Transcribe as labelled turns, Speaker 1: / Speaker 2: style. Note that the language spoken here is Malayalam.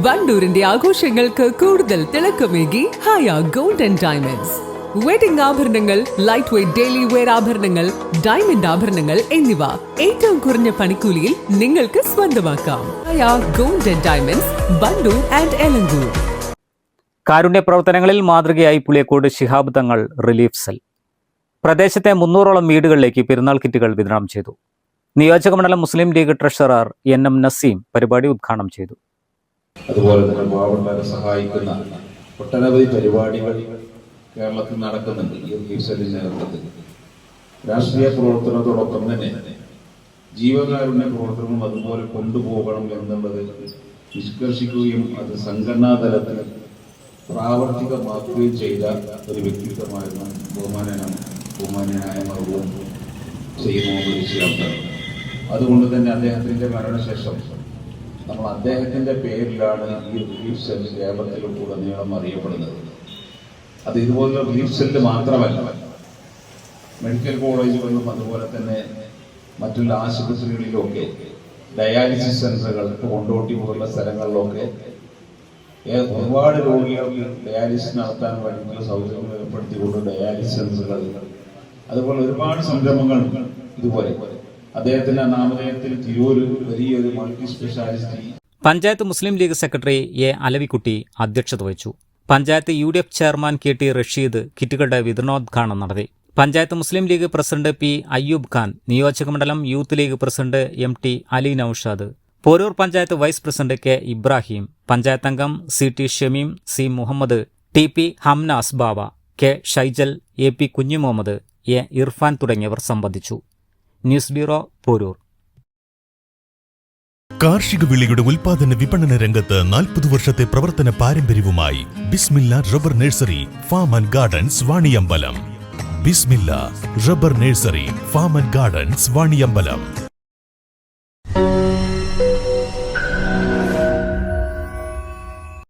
Speaker 1: വണ്ടൂരിന്റെ ആഘോഷങ്ങൾക്ക് കൂടുതൽ തിളക്കമേകി Haya gold and diamonds. Wedding ആഭരണങ്ങൾ, ലൈറ്റ് വെയ്റ്റ് ഡെയിലി വെയർ ആഭരണങ്ങൾ, ഡയമണ്ട് ആഭരണങ്ങൾ എന്നിവ ഏറ്റവും കുറഞ്ഞ പണിക്കൂലിയിൽ നിങ്ങൾക്ക് സ്വന്തമാക്കാം. Haya gold and diamonds, Vandoor and Elankur.
Speaker 2: കാരുണ്യ പ്രവർത്തനങ്ങളിൽ മാതൃകയായി പുളിയക്കോട് ശിഹാബ് തങ്ങൾ റിലീഫ് സെൽ. പ്രദേശത്തെ 300ഓളം വീടുകളിലേക്ക് പെരുന്നാൾ കിറ്റുകൾ വിതരണം ചെയ്തു. നിയോജകമണ്ഡലം മുസ്ലിം ലീഗ് ട്രഷറർ NM നസീം പരിപാടി ഉദ്ഘാടനം ചെയ്തു.
Speaker 3: അതുപോലെ തന്നെ പാവപ്പെട്ടവരെ സഹായിക്കുന്ന ഒട്ടനവധി പരിപാടികൾ കേരളത്തിൽ നടക്കുന്നുണ്ട്. ഈ റിലീഫ് സെല്ലിന്റെ നേതൃത്വത്തിൽ രാഷ്ട്രീയ പ്രവർത്തനത്തോടൊപ്പം തന്നെ ജീവകാരുണ്യ പ്രവർത്തനവും അതുപോലെ കൊണ്ടുപോകണം എന്നുള്ളത് നിഷ്കർഷിക്കുകയും അത് സംഘടനാ തലത്തിൽ പ്രാവർത്തികമാക്കുകയും ചെയ്ത ഒരു വ്യക്തിത്വമായിരുന്നു ബഹുമാന്യനായ മർഹൂം സയ്യിദ് മുഹമ്മദ് ശിഹാബ്. അതുകൊണ്ട് തന്നെ അദ്ദേഹത്തിന്റെ മരണശേഷം നമ്മൾ അദ്ദേഹത്തിന്റെ പേരിലാണ് ഈ റിലീഫ് സെല്ല് കേരളത്തിലുടനീളം അറിയപ്പെടുന്നത്. അത് ഇതുപോലുള്ള റിലീഫ് സെല്ല് മാത്രമല്ല, മെഡിക്കൽ കോളേജുകളിലും അതുപോലെ തന്നെ മറ്റുള്ള ആശുപത്രികളിലൊക്കെ ഡയാലിസിസ് സെന്ററുകൾ, കൊണ്ടോട്ടി പോലുള്ള സ്ഥലങ്ങളിലൊക്കെ ഒരുപാട് രോഗികൾക്ക് ഡയാലിസിസ് നടത്താൻ വേണ്ടിയിട്ടുള്ള സൗകര്യങ്ങൾ ഏർപ്പെടുത്തിക്കൊണ്ട് ഡയാലിസിസ് സെന്ററുകൾ, അതുപോലെ ഒരുപാട് സംരംഭങ്ങൾ ഇതുപോലെ അദ്ദേഹത്തിന്റെ നാമധേയത്തിൽ തിരൂര് വലിയൊരു multi speciality.
Speaker 2: Panchayat Muslim League secretary A. Alavikutty അധ്യക്ഷത വഹിച്ചു. Panchayat UDF chairman KT Rasheed കിറ്റുകളുടെ വിതരണോദ്ഘാടനം നടത്തി. Panchayat Muslim League president P. അയ്യൂബ് ഖാൻ, നിയോജകമണ്ഡലം Youth League president MT Ali Naushad, Porur panchayat vice president K. Ibrahim, panchayat അംഗം CT Shameem, C. Muhammad, TP Hamnas Bava, K. Shaijal, AP Kunjumuhammad, A. Irfan തുടങ്ങിയവർ സംബന്ധിച്ചു. News bureau, Porur.
Speaker 4: കാർഷിക വിളയുടെ ഉൽപാദന വിപണന രംഗത്ത് 40 വർഷത്തെ പ്രവർത്തന പാരമ്പര്യവുമായി Bismillah rubber nursery farm and gardens Vaniyambalam. Bismillah rubber nursery farm and gardens Vaniyambalam.